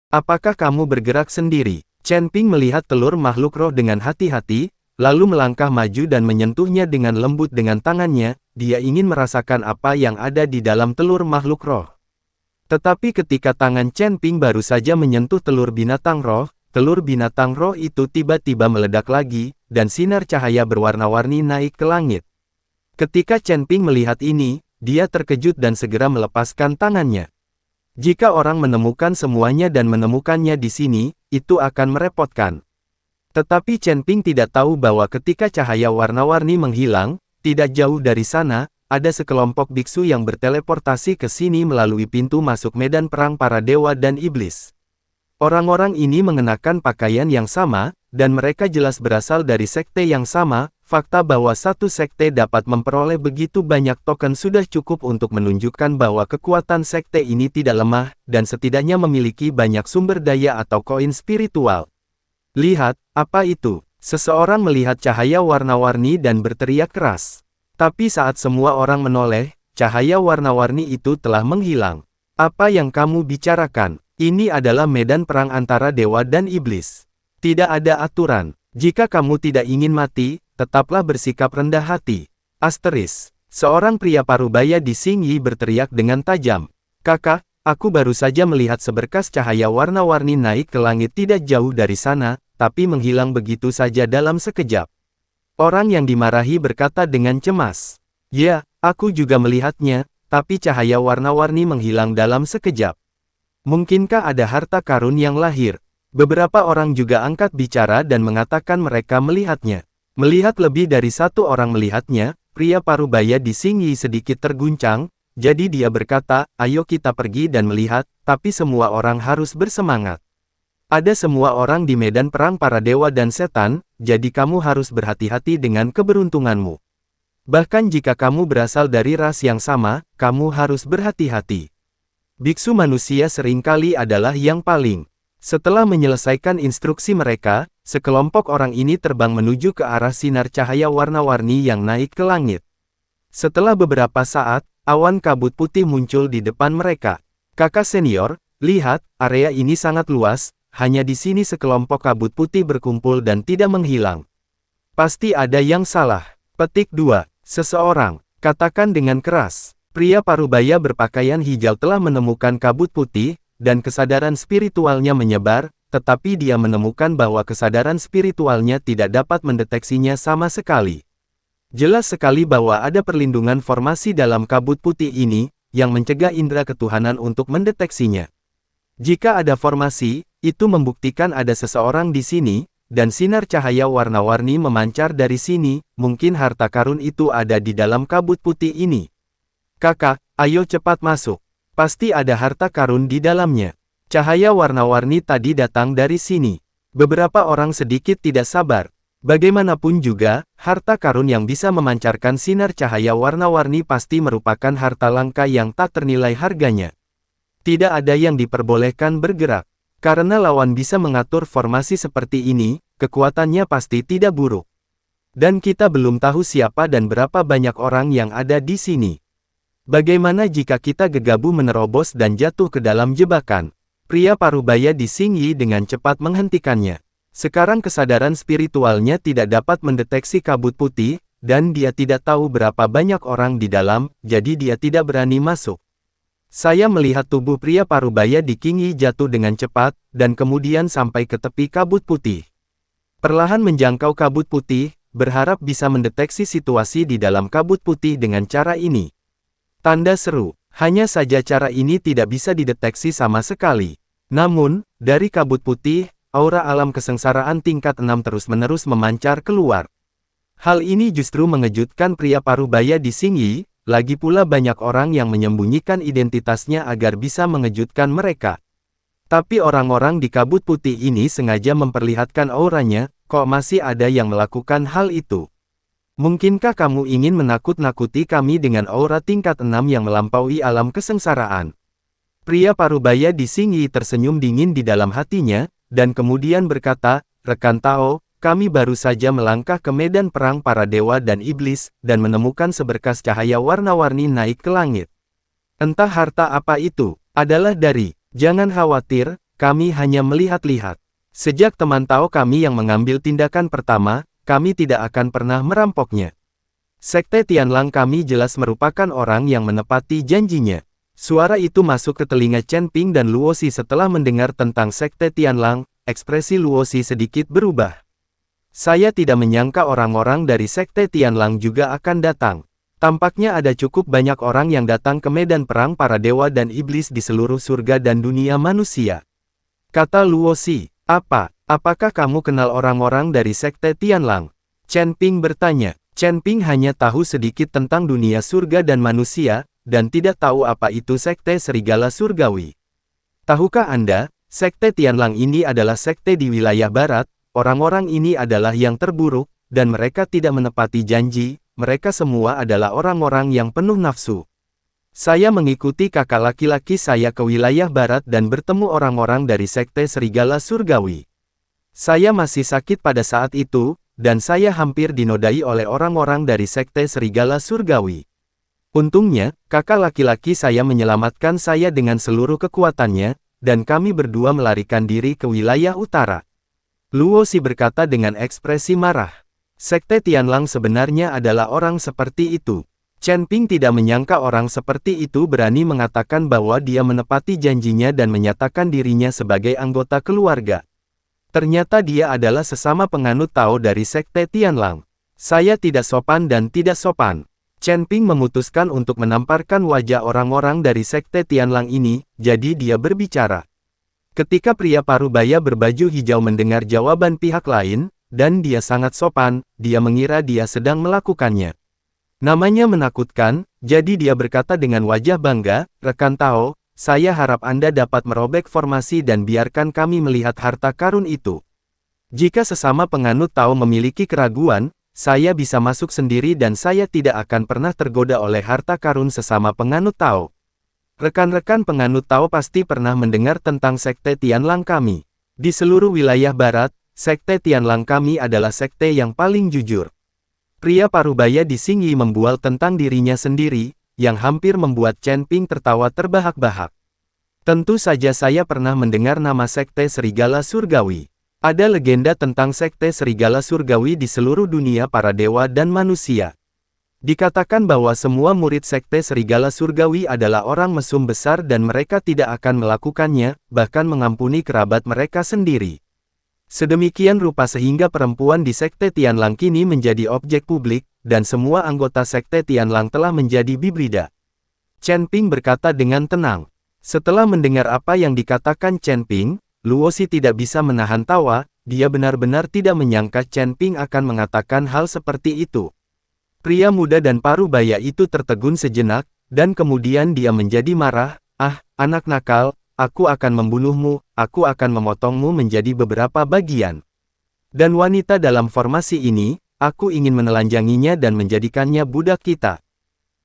Apakah kamu bergerak sendiri? Chen Ping melihat telur makhluk roh dengan hati-hati, lalu melangkah maju dan menyentuhnya dengan lembut dengan tangannya. Dia ingin merasakan apa yang ada di dalam telur makhluk roh. Tetapi ketika tangan Chen Ping baru saja menyentuh telur binatang roh itu tiba-tiba meledak lagi, dan sinar cahaya berwarna-warni naik ke langit. Ketika Chen Ping melihat ini, dia terkejut dan segera melepaskan tangannya. Jika orang menemukan semuanya dan menemukannya di sini, itu akan merepotkan. Tetapi Chen Ping tidak tahu bahwa ketika cahaya warna-warni menghilang, tidak jauh dari sana, ada sekelompok biksu yang berteleportasi ke sini melalui pintu masuk medan perang para dewa dan iblis. Orang-orang ini mengenakan pakaian yang sama, dan mereka jelas berasal dari sekte yang sama. Fakta bahwa satu sekte dapat memperoleh begitu banyak token sudah cukup untuk menunjukkan bahwa kekuatan sekte ini tidak lemah, dan setidaknya memiliki banyak sumber daya atau koin spiritual. Lihat, apa itu? Seseorang melihat cahaya warna-warni dan berteriak keras. Tapi saat semua orang menoleh, cahaya warna-warni itu telah menghilang. Apa yang kamu bicarakan? Ini adalah medan perang antara dewa dan iblis. Tidak ada aturan. Jika kamu tidak ingin mati, tetaplah bersikap rendah hati. Asteris. Seorang pria parubaya di Xingyi berteriak dengan tajam. Kakak, aku baru saja melihat seberkas cahaya warna-warni naik ke langit tidak jauh dari sana, tapi menghilang begitu saja dalam sekejap. Orang yang dimarahi berkata dengan cemas. Ya, aku juga melihatnya, tapi cahaya warna-warni menghilang dalam sekejap. Mungkinkah ada harta karun yang lahir? Beberapa orang juga angkat bicara dan mengatakan mereka melihatnya. Melihat lebih dari satu orang melihatnya, pria parubaya di Xingyi sedikit terguncang, jadi dia berkata, ayo kita pergi dan melihat, tapi semua orang harus bersemangat. Ada semua orang di medan perang para dewa dan setan, jadi kamu harus berhati-hati dengan keberuntunganmu. Bahkan jika kamu berasal dari ras yang sama, kamu harus berhati-hati. Biksu manusia seringkali adalah yang paling. Setelah menyelesaikan instruksi mereka, sekelompok orang ini terbang menuju ke arah sinar cahaya warna-warni yang naik ke langit. Setelah beberapa saat, awan kabut putih muncul di depan mereka. Kakak senior, lihat, area ini sangat luas. Hanya di sini sekelompok kabut putih berkumpul dan tidak menghilang. Pasti ada yang salah. Petik 2. Seseorang, katakan dengan keras. Pria parubaya berpakaian hijau telah menemukan kabut putih, dan kesadaran spiritualnya menyebar, tetapi dia menemukan bahwa kesadaran spiritualnya tidak dapat mendeteksinya sama sekali. Jelas sekali bahwa ada perlindungan formasi dalam kabut putih ini, yang mencegah indera ketuhanan untuk mendeteksinya. Jika ada formasi, itu membuktikan ada seseorang di sini, dan sinar cahaya warna-warni memancar dari sini, mungkin harta karun itu ada di dalam kabut putih ini. Kakak, ayo cepat masuk. Pasti ada harta karun di dalamnya. Cahaya warna-warni tadi datang dari sini. Beberapa orang sedikit tidak sabar. Bagaimanapun juga, harta karun yang bisa memancarkan sinar cahaya warna-warni pasti merupakan harta langka yang tak ternilai harganya. Tidak ada yang diperbolehkan bergerak. Karena lawan bisa mengatur formasi seperti ini, kekuatannya pasti tidak buruk. Dan kita belum tahu siapa dan berapa banyak orang yang ada di sini. Bagaimana jika kita gegabah menerobos dan jatuh ke dalam jebakan? Pria parubaya di Xingyi dengan cepat menghentikannya. Sekarang kesadaran spiritualnya tidak dapat mendeteksi kabut putih, dan dia tidak tahu berapa banyak orang di dalam, jadi dia tidak berani masuk. Saya melihat tubuh pria parubaya di Xingyi jatuh dengan cepat, dan kemudian sampai ke tepi kabut putih. Perlahan menjangkau kabut putih, berharap bisa mendeteksi situasi di dalam kabut putih dengan cara ini. Tanda seru, hanya saja cara ini tidak bisa dideteksi sama sekali. Namun, dari kabut putih, aura alam kesengsaraan tingkat 6 terus-menerus memancar keluar. Hal ini justru mengejutkan pria parubaya di Xingyi. Lagi pula banyak orang yang menyembunyikan identitasnya agar bisa mengejutkan mereka. Tapi orang-orang di kabut putih ini sengaja memperlihatkan auranya, kok masih ada yang melakukan hal itu. Mungkinkah kamu ingin menakut-nakuti kami dengan aura tingkat 6 yang melampaui alam kesengsaraan? Pria parubaya di Xingyi tersenyum dingin di dalam hatinya, dan kemudian berkata, rekan Tao, kami baru saja melangkah ke medan perang para dewa dan iblis, dan menemukan seberkas cahaya warna-warni naik ke langit. Entah harta apa itu, adalah dari, jangan khawatir, kami hanya melihat-lihat. Sejak teman Tao kami yang mengambil tindakan pertama, kami tidak akan pernah merampoknya. Sekte Tianlang kami jelas merupakan orang yang menepati janjinya. Suara itu masuk ke telinga Chen Ping dan Luosi setelah mendengar tentang Sekte Tianlang, ekspresi Luosi sedikit berubah. Saya tidak menyangka orang-orang dari Sekte Tianlang juga akan datang. Tampaknya ada cukup banyak orang yang datang ke medan perang para dewa dan iblis di seluruh surga dan dunia manusia. Kata Luosi, apakah kamu kenal orang-orang dari Sekte Tianlang? Chen Ping bertanya. Chen Ping hanya tahu sedikit tentang dunia surga dan manusia, dan tidak tahu apa itu Sekte Serigala Surgawi. Tahukah Anda, Sekte Tianlang ini adalah sekte di wilayah barat, orang-orang ini adalah yang terburuk, dan mereka tidak menepati janji, mereka semua adalah orang-orang yang penuh nafsu. Saya mengikuti kakak laki-laki saya ke wilayah barat dan bertemu orang-orang dari Sekte Serigala Surgawi. Saya masih sakit pada saat itu, dan saya hampir dinodai oleh orang-orang dari Sekte Serigala Surgawi. Untungnya, kakak laki-laki saya menyelamatkan saya dengan seluruh kekuatannya, dan kami berdua melarikan diri ke wilayah utara. Luosi berkata dengan ekspresi marah. Sekte Tianlang sebenarnya adalah orang seperti itu. Chen Ping tidak menyangka orang seperti itu berani mengatakan bahwa dia menepati janjinya dan menyatakan dirinya sebagai anggota keluarga. Ternyata dia adalah sesama penganut Tao dari Sekte Tianlang. Saya tidak sopan dan tidak sopan. Chen Ping memutuskan untuk menamparkan wajah orang-orang dari Sekte Tianlang ini, jadi dia berbicara. Ketika pria parubaya berbaju hijau mendengar jawaban pihak lain, dan dia sangat sopan, dia mengira dia sedang melakukannya. Namanya menakutkan, jadi dia berkata dengan wajah bangga, "Rekan Tao, saya harap Anda dapat merobek formasi dan biarkan kami melihat harta karun itu. Jika sesama penganut Tao memiliki keraguan, saya bisa masuk sendiri dan saya tidak akan pernah tergoda oleh harta karun sesama penganut Tao." Rekan-rekan penganut Tao pasti pernah mendengar tentang Sekte Tianlang kami. Di seluruh wilayah barat, Sekte Tianlang kami adalah sekte yang paling jujur. Pria parubaya di Xingyi membual tentang dirinya sendiri, yang hampir membuat Chen Ping tertawa terbahak-bahak. Tentu saja saya pernah mendengar nama Sekte Serigala Surgawi. Ada legenda tentang Sekte Serigala Surgawi di seluruh dunia para dewa dan manusia. Dikatakan bahwa semua murid Sekte Serigala Surgawi adalah orang mesum besar dan mereka tidak akan melakukannya, bahkan mengampuni kerabat mereka sendiri. Sedemikian rupa sehingga perempuan di Sekte Tianlang kini menjadi objek publik, dan semua anggota Sekte Tianlang telah menjadi bibrida. Chen Ping berkata dengan tenang. Setelah mendengar apa yang dikatakan Chen Ping, Luosi tidak bisa menahan tawa, dia benar-benar tidak menyangka Chen Ping akan mengatakan hal seperti itu. Pria muda dan parubaya itu tertegun sejenak, dan kemudian dia menjadi marah, anak nakal, aku akan membunuhmu, aku akan memotongmu menjadi beberapa bagian. Dan wanita dalam formasi ini, aku ingin menelanjanginya dan menjadikannya budak kita.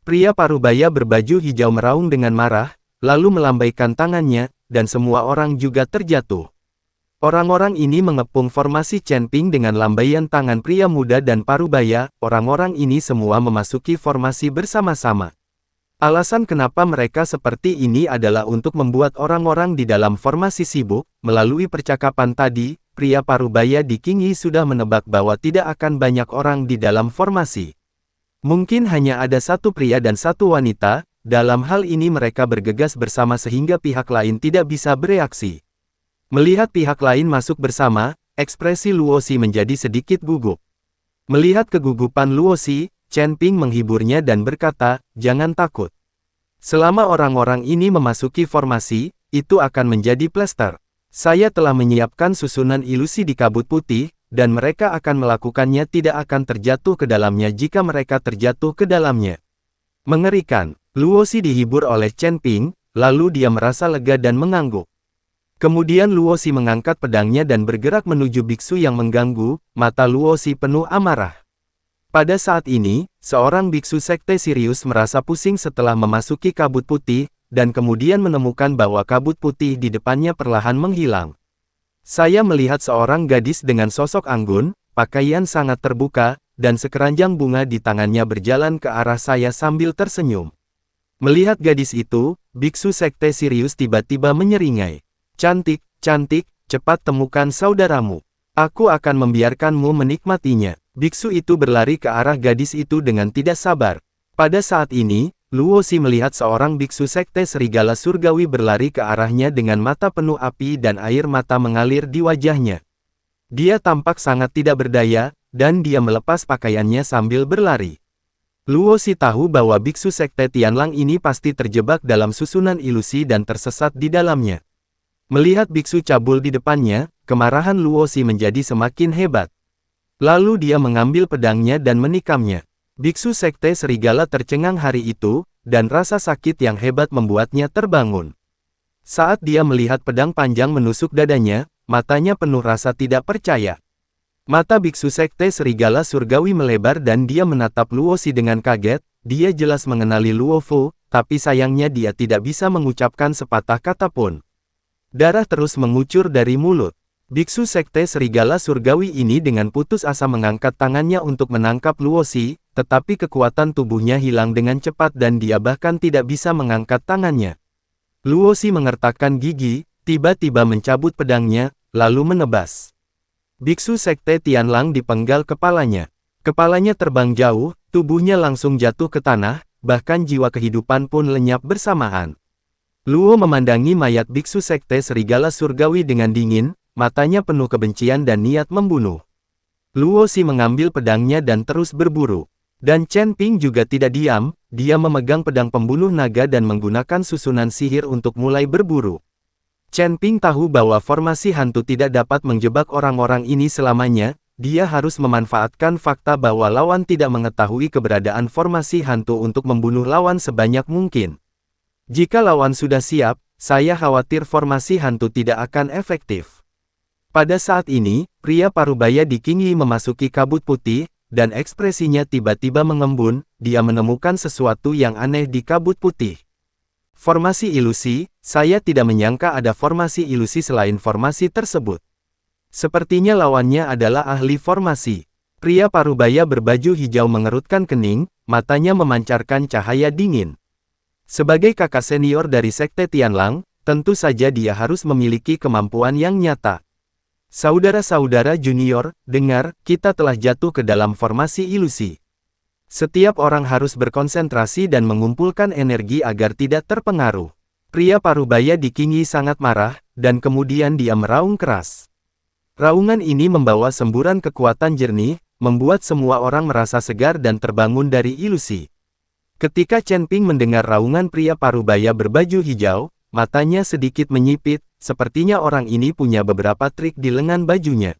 Pria parubaya berbaju hijau meraung dengan marah, lalu melambaikan tangannya, dan semua orang juga terjatuh. Orang-orang ini mengepung formasi Chen Ping dengan lambaian tangan pria muda dan parubaya, orang-orang ini semua memasuki formasi bersama-sama. Alasan kenapa mereka seperti ini adalah untuk membuat orang-orang di dalam formasi sibuk. Melalui percakapan tadi, pria parubaya di Qingyi sudah menebak bahwa tidak akan banyak orang di dalam formasi. Mungkin hanya ada satu pria dan satu wanita, dalam hal ini mereka bergegas bersama sehingga pihak lain tidak bisa bereaksi. Melihat pihak lain masuk bersama, ekspresi Luosi menjadi sedikit gugup. Melihat kegugupan Luosi, Chen Ping menghiburnya dan berkata, "Jangan takut. Selama orang-orang ini memasuki formasi, itu akan menjadi plester. Saya telah menyiapkan susunan ilusi di kabut putih, dan mereka akan melakukannya tidak akan terjatuh ke dalamnya jika mereka terjatuh ke dalamnya." Mengerikan, Luosi dihibur oleh Chen Ping, lalu dia merasa lega dan mengangguk. Kemudian Luosi mengangkat pedangnya dan bergerak menuju biksu yang mengganggu, mata Luosi penuh amarah. Pada saat ini, seorang biksu sekte Sirius merasa pusing setelah memasuki kabut putih, dan kemudian menemukan bahwa kabut putih di depannya perlahan menghilang. Saya melihat seorang gadis dengan sosok anggun, pakaian sangat terbuka, dan sekeranjang bunga di tangannya berjalan ke arah saya sambil tersenyum. Melihat gadis itu, biksu sekte Sirius tiba-tiba menyeringai. "Cantik, cantik, cepat temukan saudaramu. Aku akan membiarkanmu menikmatinya. Biksu itu berlari ke arah gadis itu dengan tidak sabar. Pada saat ini, Luo Xi melihat seorang biksu sekte serigala surgawi berlari ke arahnya dengan mata penuh api dan air mata mengalir di wajahnya. Dia tampak sangat tidak berdaya, dan dia melepas pakaiannya sambil berlari. Luo Xi tahu bahwa biksu sekte Tianlang ini pasti terjebak dalam susunan ilusi dan tersesat di dalamnya. Melihat biksu cabul di depannya, kemarahan Luo Xi menjadi semakin hebat. Lalu dia mengambil pedangnya dan menikamnya. Biksu sekte serigala tercengang hari itu, dan rasa sakit yang hebat membuatnya terbangun. Saat dia melihat pedang panjang menusuk dadanya, matanya penuh rasa tidak percaya. Mata biksu sekte serigala surgawi melebar dan dia menatap Luo Xi dengan kaget. Dia jelas mengenali Luo Fu, tapi sayangnya dia tidak bisa mengucapkan sepatah kata pun. Darah terus mengucur dari mulut. Biksu sekte serigala surgawi ini dengan putus asa mengangkat tangannya untuk menangkap Luo Xi, tetapi kekuatan tubuhnya hilang dengan cepat dan dia bahkan tidak bisa mengangkat tangannya. Luo Xi mengertakkan gigi, tiba-tiba mencabut pedangnya, lalu menebas. Biksu sekte Tianlang dipenggal kepalanya. Kepalanya terbang jauh, tubuhnya langsung jatuh ke tanah, bahkan jiwa kehidupan pun lenyap bersamaan. Luo memandangi mayat biksu sekte serigala surgawi dengan dingin, matanya penuh kebencian dan niat membunuh. Luo Xi mengambil pedangnya dan terus berburu. Dan Chen Ping juga tidak diam, dia memegang pedang pembunuh naga dan menggunakan susunan sihir untuk mulai berburu. Chen Ping tahu bahwa formasi hantu tidak dapat menjebak orang-orang ini selamanya, dia harus memanfaatkan fakta bahwa lawan tidak mengetahui keberadaan formasi hantu untuk membunuh lawan sebanyak mungkin. Jika lawan sudah siap, saya khawatir formasi hantu tidak akan efektif. Pada saat ini, pria parubaya di Qing Yi memasuki kabut putih, dan ekspresinya tiba-tiba mengembun, dia menemukan sesuatu yang aneh di kabut putih. Formasi ilusi, saya tidak menyangka ada formasi ilusi selain formasi tersebut. Sepertinya lawannya adalah ahli formasi. Pria parubaya berbaju hijau mengerutkan kening, matanya memancarkan cahaya dingin. Sebagai kakak senior dari Sekte Tianlang, tentu saja dia harus memiliki kemampuan yang nyata. Saudara-saudara junior, dengar, kita telah jatuh ke dalam formasi ilusi. Setiap orang harus berkonsentrasi dan mengumpulkan energi agar tidak terpengaruh. Pria parubaya di Qing Yi sangat marah, dan kemudian dia meraung keras. Raungan ini membawa semburan kekuatan jernih, membuat semua orang merasa segar dan terbangun dari ilusi. Ketika Chen Ping mendengar raungan pria parubaya berbaju hijau, matanya sedikit menyipit, sepertinya orang ini punya beberapa trik di lengan bajunya.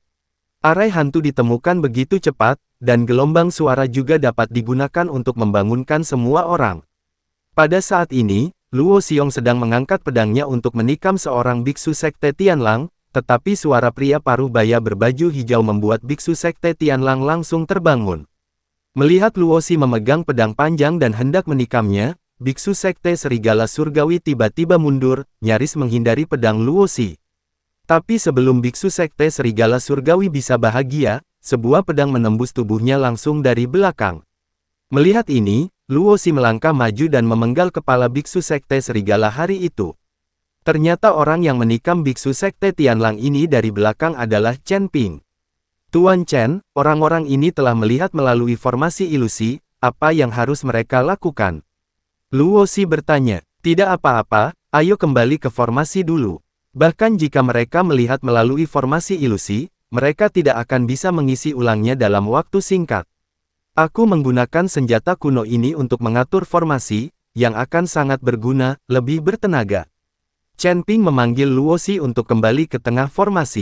Arai hantu ditemukan begitu cepat, dan gelombang suara juga dapat digunakan untuk membangunkan semua orang. Pada saat ini, Luo Xiong sedang mengangkat pedangnya untuk menikam seorang biksu sekte Tianlang, tetapi suara pria parubaya berbaju hijau membuat biksu sekte Tianlang langsung terbangun. Melihat Luo Xi memegang pedang panjang dan hendak menikamnya, biksu sekte serigala surgawi tiba-tiba mundur, nyaris menghindari pedang Luo Xi. Tapi sebelum biksu sekte serigala surgawi bisa bahagia, sebuah pedang menembus tubuhnya langsung dari belakang. Melihat ini, Luo Xi melangkah maju dan memenggal kepala biksu sekte serigala hari itu. Ternyata orang yang menikam biksu sekte Tianlang ini dari belakang adalah Chen Ping. Tuan Chen, orang-orang ini telah melihat melalui formasi ilusi, apa yang harus mereka lakukan? Luo Xi bertanya, tidak apa-apa, ayo kembali ke formasi dulu. Bahkan jika mereka melihat melalui formasi ilusi, mereka tidak akan bisa mengisi ulangnya dalam waktu singkat. Aku menggunakan senjata kuno ini untuk mengatur formasi, yang akan sangat berguna, lebih bertenaga. Chen Ping memanggil Luo Xi untuk kembali ke tengah formasi.